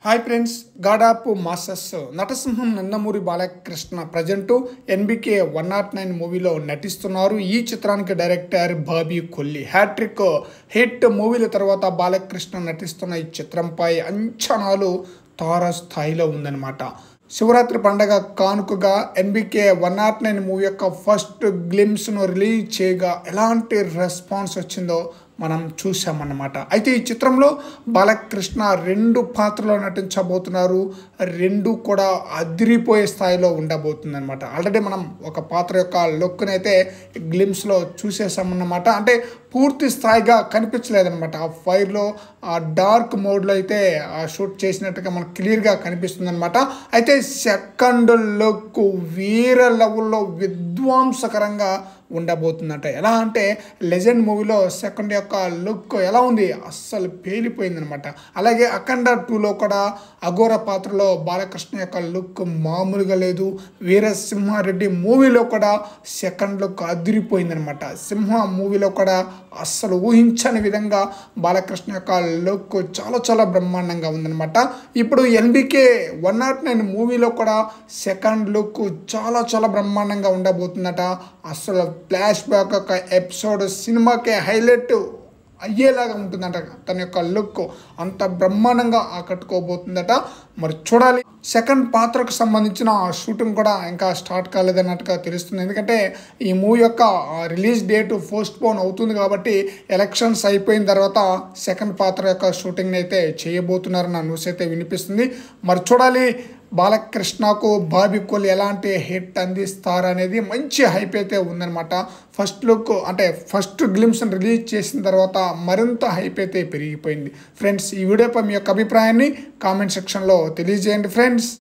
Hi friends, గాడాపు masses నటసింహం Nandamuri Balakrishna present NBK 109 మూవీలో నటిస్తున్నారు. ఈ చిత్రానికి director Bobby Kolli. Hattrick hit మూవీల తర్వాత బాలకృష్ణ నటిస్తున్న ఈ చిత్రంపై అంచనాలు తారస్థాయిలో ఉందన్నమాట. శివరాత్రి పండగ కానుకగా ఎన్బికే 109 మూవీ యొక్క ఫస్ట్ గ్లిమ్స్ను రిలీజ్ చేయగా ఎలాంటి రెస్పాన్స్ వచ్చిందో మనం చూసామన్నమాట. అయితే ఈ చిత్రంలో బాలకృష్ణ 2 పాత్రలో నటించబోతున్నారు. 2 కూడా అదిరిపోయే స్థాయిలో ఉండబోతుందన్నమాట. ఆల్రెడీ మనం ఒక పాత్ర యొక్క లుక్ని అయితే గ్లిమ్స్లో చూసేసామన్నమాట. అంటే పూర్తి స్థాయిగా కనిపించలేదన్నమాట. ఆ ఫైర్లో ఆ డార్క్ మోడ్లో అయితే షూట్ చేసినట్టుగా మనకు క్లియర్గా కనిపిస్తుంది అనమాట. అయితే సెకండ్ లుక్ వేరే లెవెల్లో విధ్వంసకరంగా ఉండబోతుందంట. ఎలా అంటే లెజెండ్ మూవీలో సెకండ్ యొక్క లుక్ ఎలా ఉంది, అస్సలు పేలిపోయిందనమాట. అలాగే అఖండ 2లో కూడా అఘోర పాత్రలో బాలకృష్ణ యొక్క లుక్ మామూలుగా లేదు. వీరసింహారెడ్డి మూవీలో కూడా సెకండ్ లుక్ అదిరిపోయిందనమాట. సింహ మూవీలో కూడా అస్సలు ఊహించని విధంగా బాలకృష్ణ యొక్క లుక్ చాలా బ్రహ్మాండంగా ఉందనమాట. ఇప్పుడు ఎన్బికే 109 మూవీలో కూడా సెకండ్ లుక్ చాలా బ్రహ్మాండంగా ఉండబోతుందట. అసలు ఫ్లాష్ బ్యాక్ ఒక ఎపిసోడ్ సినిమాకే హైలైట్ అయ్యేలాగా ఉంటుందట. తన యొక్క లుక్ అంత బ్రహ్మాండంగా ఆకట్టుకోబోతుందట. మరి చూడాలి. సెకండ్ పాత్రకు సంబంధించిన షూటింగ్ కూడా ఇంకా స్టార్ట్ కాలేదన్నట్టుగా తెలుస్తుంది. ఎందుకంటే ఈ మూవీ యొక్క రిలీజ్ డేట్ పోస్ట్పోన్ అవుతుంది కాబట్టి ఎలక్షన్స్ అయిపోయిన తర్వాత సెకండ్ పాత్ర యొక్క షూటింగ్ని అయితే చేయబోతున్నారన్న న్యూస్ అయితే వినిపిస్తుంది. మరి చూడాలి బాలకృష్ణకు బాబీ కొల్లి ఎలాంటి హిట్ అందిస్తారనేది మంచి హైప్ అయితే ఉందన్నమాట. ఫస్ట్ లుక్ అంటే ఫస్ట్ గ్లిమ్స్ని రిలీజ్ చేసిన తర్వాత మరింత హైప్ అయితే పెరిగిపోయింది. ఫ్రెండ్స్, ఈ వీడియోపై మీ యొక్క అభిప్రాయాన్ని కామెంట్ సెక్షన్లో తెలియజేయండి ఫ్రెండ్స్.